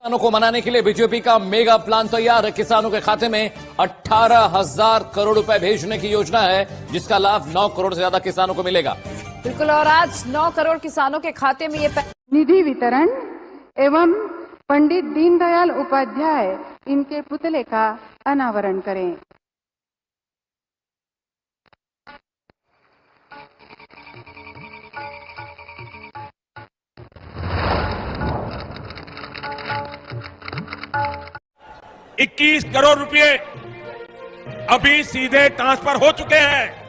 किसानों को मनाने के लिए बीजेपी का मेगा प्लान तैयार है। किसानों के खाते में 18,000 करोड़ रुपए भेजने की योजना है, जिसका लाभ 9 करोड़ से ज्यादा किसानों को मिलेगा। बिल्कुल, और आज 9 करोड़ किसानों के खाते में ये निधि वितरण एवं पंडित दीनदयाल उपाध्याय इनके पुतले का अनावरण करें। ₹21 करोड़ अभी सीधे ट्रांसफर हो चुके हैं।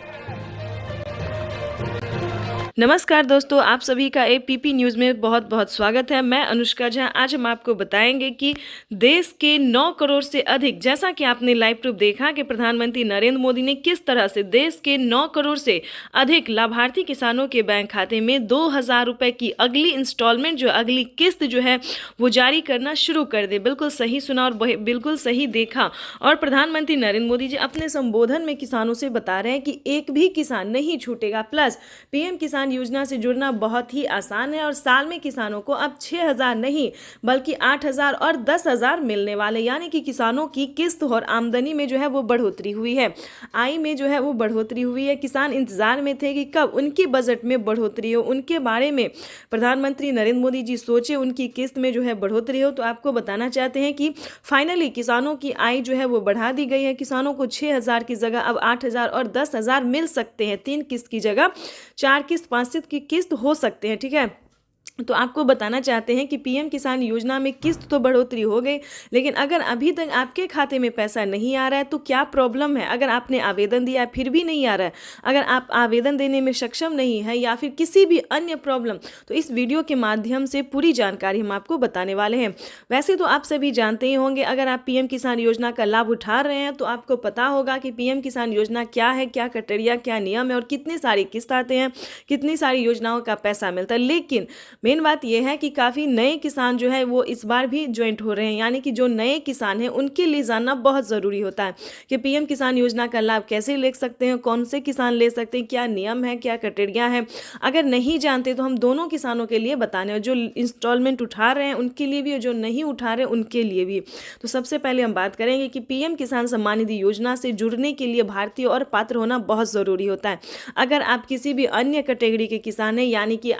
नमस्कार दोस्तों, आप सभी का एपीपी न्यूज़ में बहुत बहुत स्वागत है। मैं अनुष्का झा। आज हम आपको बताएंगे कि देश के 9 करोड़ से अधिक, जैसा कि आपने लाइव प्रूफ देखा कि प्रधानमंत्री नरेंद्र मोदी ने किस तरह से देश के 9 करोड़ से अधिक लाभार्थी किसानों के बैंक खाते में 2,000 रुपये की अगली इंस्टॉलमेंट, जो अगली किस्त जो है वो जारी करना शुरू कर दे। बिल्कुल सही सुना और बिल्कुल सही देखा। और प्रधानमंत्री नरेंद्र मोदी जी अपने संबोधन में किसानों से बता रहे हैं कि एक भी किसान नहीं छूटेगा। प्लस पीएम किसान योजना से जुड़ना बहुत ही आसान है और साल में किसानों को अब 6,000 नहीं बल्कि 8,000 और 10,000 मिलने वाले, यानी कि किसानों की किस्त और आमदनी में जो है वो बढ़ोतरी हुई है, आय में जो है वो बढ़ोतरी हुई है। किसान इंतजार में थे कि कब उनकी बजट में बढ़ोतरी हो, उनके बारे में प्रधानमंत्री नरेंद्र मोदी जी सोचे, उनकी किस्त में जो है बढ़ोतरी हो। तो आपको बताना चाहते हैं कि फाइनली किसानों की आय जो है वो बढ़ा दी गई है। किसानों को 6,000 की जगह अब 8,000 और 10,000 मिल सकते हैं। 3 किस्त की जगह 4 किस्त 5 की किस्त हो सकते हैं। ठीक है, तो आपको बताना चाहते हैं कि पीएम किसान योजना में किस्त तो बढ़ोतरी हो गई, लेकिन अगर अभी तक आपके खाते में पैसा नहीं आ रहा है तो क्या प्रॉब्लम है? अगर आपने आवेदन दिया फिर भी नहीं आ रहा है, अगर आप आवेदन देने में सक्षम नहीं है या फिर किसी भी अन्य प्रॉब्लम, तो इस वीडियो के माध्यम से पूरी जानकारी हम आपको बताने वाले हैं। वैसे तो आप सभी जानते ही होंगे, अगर आप पीएम किसान योजना का लाभ उठा रहे हैं तो आपको पता होगा कि पीएम किसान योजना क्या है, क्या क्राइटेरिया, क्या नियम है और कितनी सारी किस्त आते हैं, कितनी सारी योजनाओं का पैसा मिलता है। लेकिन मेन बात यह है कि काफ़ी नए किसान जो है वो इस बार भी ज्वाइंट हो रहे हैं, यानी कि जो नए किसान हैं उनके लिए जानना बहुत ज़रूरी होता है कि पीएम किसान योजना का लाभ कैसे ले सकते हैं, कौन से किसान ले सकते हैं, क्या नियम है, क्या क्राइटेरिया है। अगर नहीं जानते तो हम दोनों किसानों के लिए बताने, जो इंस्टॉलमेंट उठा रहे हैं उनके लिए भी और जो नहीं उठा रहे उनके लिए भी। तो सबसे पहले हम बात करेंगे कि पीएम किसान सम्मान निधि योजना से जुड़ने के लिए भारतीय और पात्र होना बहुत ज़रूरी होता है। अगर आप किसी भी अन्य कैटेगरी के किसान हैं, यानी कि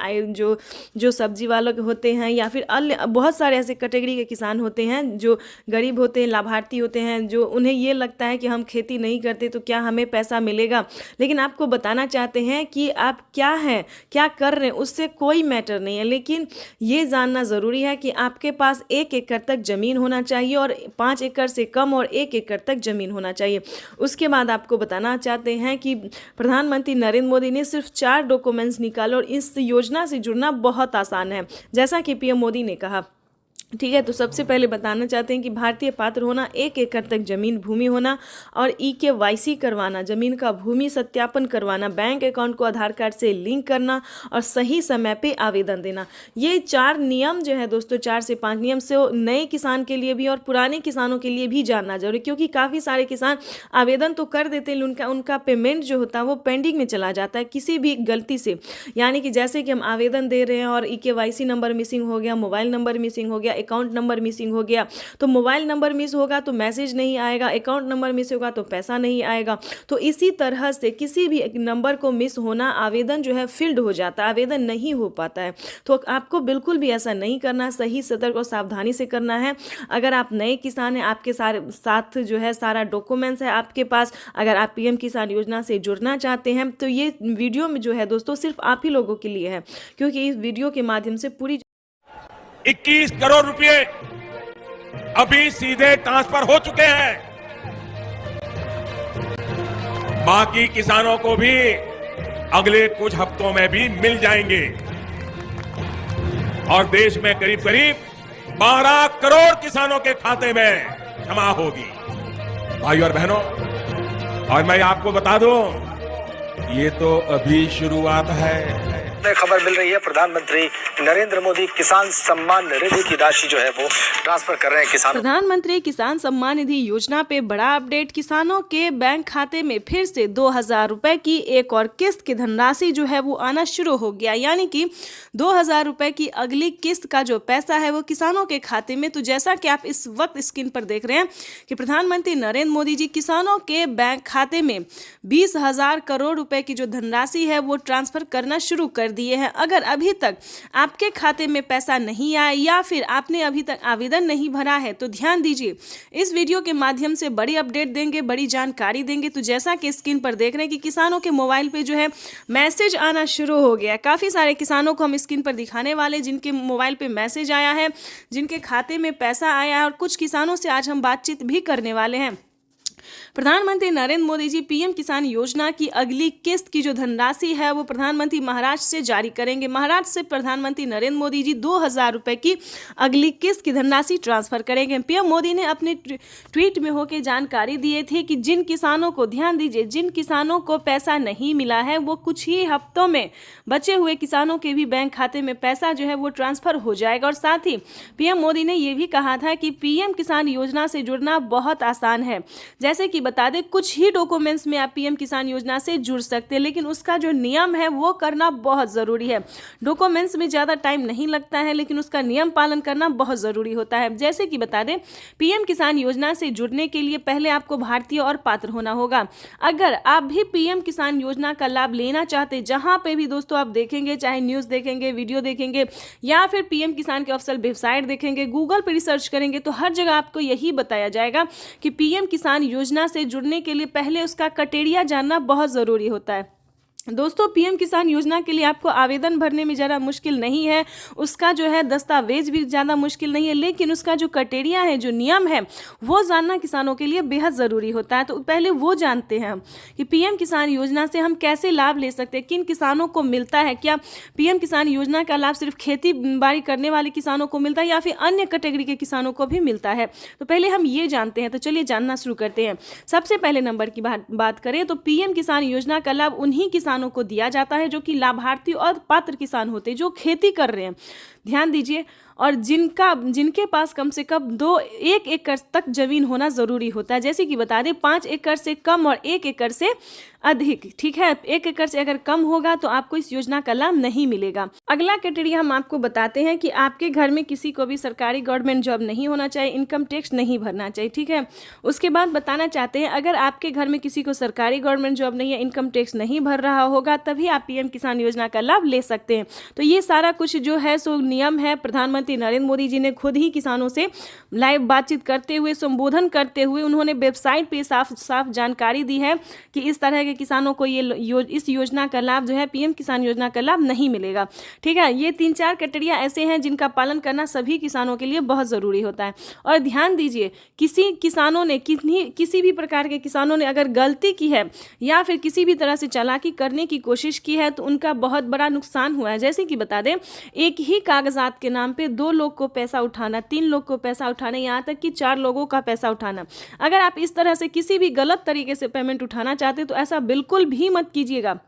जो सब्जी वालों के होते हैं या फिर अन्य बहुत सारे ऐसे कैटेगरी के किसान होते हैं जो गरीब होते हैं, लाभार्थी होते हैं, जो उन्हें ये लगता है कि हम खेती नहीं करते तो क्या हमें पैसा मिलेगा। लेकिन आपको बताना चाहते हैं कि आप क्या हैं, क्या कर रहे हैं, उससे कोई मैटर नहीं है। लेकिन ये जानना ज़रूरी है कि आपके पास 1 एकड़ तक ज़मीन होना चाहिए और 5 एकड़ से कम और 1 एकड़ तक ज़मीन होना चाहिए। उसके बाद आपको बताना चाहते हैं कि प्रधानमंत्री नरेंद्र मोदी ने सिर्फ 4 डॉक्यूमेंट्स निकाले और इस योजना से जुड़ना बहुत आसान है, जैसा कि पीएम मोदी ने कहा। ठीक है, तो सबसे पहले बताना चाहते हैं कि भारतीय पात्र होना, 1 एकड़ तक जमीन भूमि होना और EKYC करवाना, जमीन का भूमि सत्यापन करवाना, बैंक अकाउंट को आधार कार्ड से लिंक करना और सही समय पे आवेदन देना। ये 4 नियम जो है दोस्तों, 4 से 5 नियम से नए किसान के लिए भी और पुराने किसानों के लिए भी जानना जरूरी, क्योंकि काफ़ी सारे किसान आवेदन तो कर देते हैं, उनका पेमेंट जो होता है वो पेंडिंग में चला जाता है किसी भी गलती से। यानी कि जैसे कि हम आवेदन दे रहे हैं और EKYC नंबर मिसिंग हो गया, मोबाइल नंबर मिसिंग हो गया, अकाउंट नंबर मिसिंग हो गया, तो मोबाइल नंबर मिस होगा तो मैसेज नहीं आएगा, अकाउंट नंबर मिस होगा तो पैसा नहीं आएगा। तो इसी तरह से किसी भी एक नंबर को मिस होना, आवेदन जो है फील्ड हो जाता है, आवेदन नहीं हो पाता है। तो आपको बिल्कुल भी ऐसा नहीं करना, सही सतर्क और सावधानी से करना है। अगर आप नए किसान हैं, आपके साथ जो है सारा डॉक्यूमेंट्स है आपके पास, अगर आप पीएम किसान योजना से जुड़ना चाहते हैं तो ये वीडियो में जो है दोस्तों सिर्फ आप ही लोगों के लिए है, क्योंकि इस वीडियो के माध्यम से पूरी 21 करोड़ अभी सीधे ट्रांसफर हो चुके हैं। बाकी किसानों को भी अगले कुछ हफ्तों में भी मिल जाएंगे और देश में करीब करीब 12 करोड़ किसानों के खाते में जमा होगी। भाइयों और बहनों, और मैं आपको बता दूं, ये तो अभी शुरुआत है। में खबर मिल रही है, प्रधानमंत्री नरेंद्र मोदी किसान सम्मान निधि की राशि जो है वो ट्रांसफर कर रहे हैं किसानों। प्रधानमंत्री किसान सम्मान निधि योजना पे बड़ा अपडेट। किसानों के बैंक खाते में फिर से 2,000 रुपए की एक और किस्त की धनराशि जो है वो आना शुरू हो गया, यानी कि 2,000 रुपए की अगली किस्त का जो पैसा है वो किसानों के खाते में। तो जैसा कि आप इस वक्त स्क्रीन पर देख रहे हैं कि प्रधानमंत्री नरेंद्र मोदी जी किसानों के बैंक खाते में 20,000 करोड़ रुपए की जो धनराशि है वो ट्रांसफर करना शुरू कर दिए हैं। अगर अभी तक आपके खाते में पैसा नहीं आया या फिर आपने अभी तक आवेदन नहीं भरा है तो ध्यान दीजिए, इस वीडियो के माध्यम से बड़ी अपडेट देंगे, बड़ी जानकारी देंगे। तो जैसा कि स्क्रीन पर देख रहे हैं कि किसानों के मोबाइल पे जो है मैसेज आना शुरू हो गया। काफ़ी सारे किसानों को हम स्क्रीन पर दिखाने वाले जिनके मोबाइल पे मैसेज आया है, जिनके खाते में पैसा आया है, और कुछ किसानों से आज हम बातचीत भी करने वाले हैं। प्रधानमंत्री नरेंद्र मोदी जी पीएम किसान योजना की अगली किस्त की जो धनराशि है वो प्रधानमंत्री महाराष्ट्र से जारी करेंगे। महाराष्ट्र से प्रधानमंत्री नरेंद्र मोदी जी 2,000 रुपए की अगली किस्त की धनराशि ट्रांसफर करेंगे। पीएम मोदी ने अपने ट्वीट में होकर जानकारी दिए थे कि जिन किसानों को, ध्यान दीजिए, जिन किसानों को पैसा नहीं मिला है वो कुछ ही हफ्तों में बचे हुए किसानों के भी बैंक खाते में पैसा जो है वो ट्रांसफर हो जाएगा। और साथ ही पीएम मोदी ने ये भी कहा था कि पीएम किसान योजना से जुड़ना बहुत आसान है। जैसे कि बता दें, कुछ ही डॉक्यूमेंट्स में आप पीएम किसान योजना से जुड़ सकते हैं, लेकिन उसका जो नियम है वो करना बहुत ज़रूरी है। डॉक्यूमेंट्स में ज़्यादा टाइम नहीं लगता है, लेकिन उसका नियम पालन करना बहुत ज़रूरी होता है। जैसे कि बता दें, पीएम किसान योजना से जुड़ने के लिए पहले आपको भारतीय और पात्र होना होगा। अगर आप भी पीएम किसान योजना का लाभ लेना चाहते, जहां पे भी दोस्तों आप देखेंगे, चाहे न्यूज़ देखेंगे, वीडियो देखेंगे या फिर पीएम किसान के ऑफिशियल वेबसाइट देखेंगे, गूगल पर रिसर्च करेंगे, तो हर जगह आपको यही बताया जाएगा कि पीएम किसान योजना से जुड़ने के लिए पहले उसका क्राइटेरिया जानना बहुत ज़रूरी होता है। दोस्तों, पीएम किसान योजना के लिए आपको आवेदन भरने में ज़्यादा मुश्किल नहीं है, उसका जो है दस्तावेज भी ज़्यादा मुश्किल नहीं है, लेकिन उसका जो क्राइटेरिया है, जो नियम है, वो जानना किसानों के लिए बेहद ज़रूरी होता है। तो पहले वो जानते हैं हम कि पीएम किसान योजना से हम कैसे लाभ ले सकते हैं, किन किसानों को मिलता है। क्या पीएम किसान योजना का लाभ सिर्फ खेती बाड़ी करने वाले किसानों को मिलता है या फिर अन्य कैटेगरी के किसानों को भी मिलता है? तो पहले हम ये जानते हैं। तो चलिए जानना शुरू करते हैं। सबसे पहले नंबर की बात करें तो पीएम किसान योजना का लाभ उन्हीं किसानों को दिया जाता है जो कि लाभार्थी और पात्र किसान होते हैं, जो खेती कर रहे हैं। ध्यान दीजिए, और जिनके पास कम से कम 1 एकड़ तक जमीन होना जरूरी होता है। जैसे कि बता दें, 5 एकड़ से कम और 1 एकड़ से अधिक, ठीक है। 1 एकड़ से अगर कम होगा तो आपको इस योजना का लाभ नहीं मिलेगा। अगला क्राइटेरिया हम आपको बताते हैं कि आपके घर में किसी को भी सरकारी गवर्नमेंट जॉब नहीं होना चाहिए, इनकम टैक्स नहीं भरना चाहिए, ठीक है। उसके बाद बताना चाहते हैं, अगर आपके घर में किसी को सरकारी गवर्नमेंट जॉब नहीं है, इनकम टैक्स नहीं भर रहा होगा, तभी आप पीएम किसान योजना का लाभ ले सकते हैं। तो ये सारा कुछ जो है सो नियम है। प्रधानमंत्री नरेंद्र मोदी जी ने खुद ही किसानों से लाइव बातचीत करते हुए, संबोधन करते हुए उन्होंने वेबसाइट पे साफ साफ जानकारी दी है कि इस तरह के किसानों को इस योजना का लाभ जो है, पीएम किसान योजना का लाभ नहीं मिलेगा, ठीक है। ये 3-4 क्राइटेरिया ऐसे हैं जिनका पालन करना सभी किसानों के लिए बहुत ज़रूरी होता है। और ध्यान दीजिए, किसी भी प्रकार के किसानों ने अगर गलती की है या फिर किसी भी तरह से चालाकी करने की कोशिश की है तो उनका बहुत बड़ा नुकसान हुआ है। जैसे कि बता दें, एक ही कागजात के नाम पे 2 लोग को पैसा उठाना, 3 लोग को पैसा उठाना, यहाँ तक कि 4 लोगों का पैसा उठाना। अगर आप इस तरह से किसी भी गलत तरीके से पेमेंट उठाना चाहते हैं तो ऐसा बिल्कुल भी मत कीजिएगा,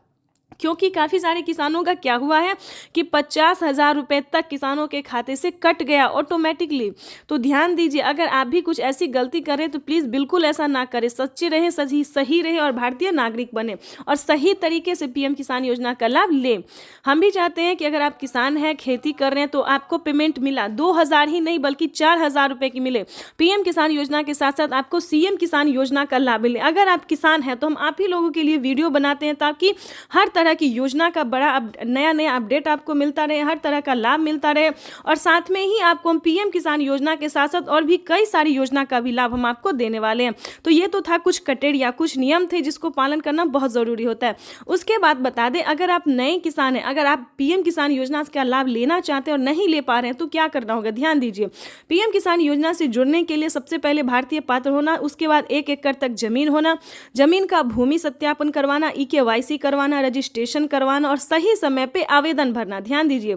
क्योंकि काफ़ी सारे किसानों का क्या हुआ है कि 50,000 रुपये तक किसानों के खाते से कट गया ऑटोमेटिकली। तो ध्यान दीजिए, अगर आप भी कुछ ऐसी गलती करें तो प्लीज़ बिल्कुल ऐसा ना करें। सच्चे रहें, सही रहे और भारतीय नागरिक बने और सही तरीके से पीएम किसान योजना का लाभ लें। हम भी चाहते हैं कि अगर आप किसान हैं, खेती कर रहे हैं, तो आपको पेमेंट मिला 2,000 ही नहीं बल्कि 4,000 रुपये की मिले। पीएम किसान योजना के साथ साथ आपको सीएम किसान योजना का लाभ मिले। अगर आप किसान हैं तो हम आप ही लोगों के लिए वीडियो बनाते हैं ताकि हर तरह की योजना का बड़ा नया अपडेट आपको मिलता रहे, हर तरह का लाभ मिलता रहे। और साथ में ही आपको हम पीएम किसान योजना के साथ साथ और भी कई सारी योजना का भी लाभ हम आपको देने वाले हैं। तो ये तो था कुछ क्राइटेरिया, कुछ नियम थे जिसको पालन करना बहुत ज़रूरी होता है। उसके बाद बता दें, अगर आप नए किसान हैं, अगर आप पीएम किसान योजना का लाभ लेना चाहते हैं और नहीं ले पा रहे हैं तो क्या करना होगा? ध्यान दीजिए, पीएम किसान योजना से जुड़ने के लिए सबसे पहले भारतीय पात्र होना, उसके बाद 1 एकड़ तक जमीन होना, जमीन का भूमि सत्यापन करवाना, EKYC करवाना, रजिस्ट्रेशन करवाना और सही समय पे आवेदन भरना। ध्यान दीजिए,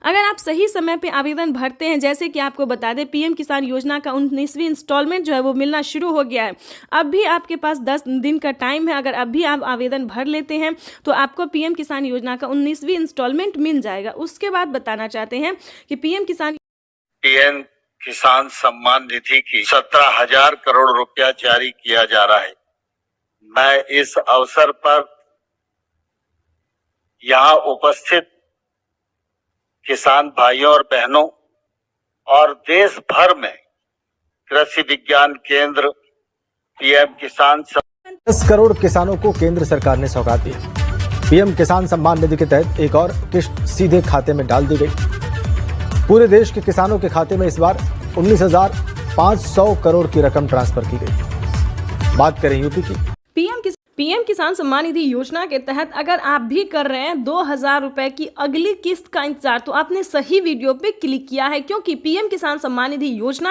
अगर आप सही समय पे आवेदन भरते हैं, जैसे कि आपको बता दें पीएम किसान योजना का 19वीं इंस्टॉलमेंट जो है वो मिलना शुरू हो गया है। अब भी आपके पास 10 दिन का टाइम है। अगर अब भी आप आवेदन भर लेते हैं तो आपको पीएम किसान योजना का 19वीं इंस्टॉलमेंट मिल जाएगा। उसके बाद बताना चाहते हैं कि पीएम किसान सम्मान निधि की 17,000 करोड़ रुपया जारी किया जा रहा है। मैं इस अवसर पर यहाँ उपस्थित किसान भाइयों और बहनों और देश भर में कृषि विज्ञान केंद्र पीएम किसान 10 करोड़ किसानों को केंद्र सरकार ने सौगात दी। पीएम किसान सम्मान निधि के तहत एक और किस्त सीधे खाते में डाल दी गई। पूरे देश के किसानों के खाते में इस बार 19,500 करोड़ की रकम ट्रांसफर की गई। बात करें यूपी की। पीएम किसान सम्मान निधि योजना के तहत अगर आप भी कर रहे हैं 2,000 रुपए की अगली किस्त का इंतजार, तो आपने सही वीडियो पे क्लिक किया है, क्योंकि पीएम किसान सम्मान निधि योजना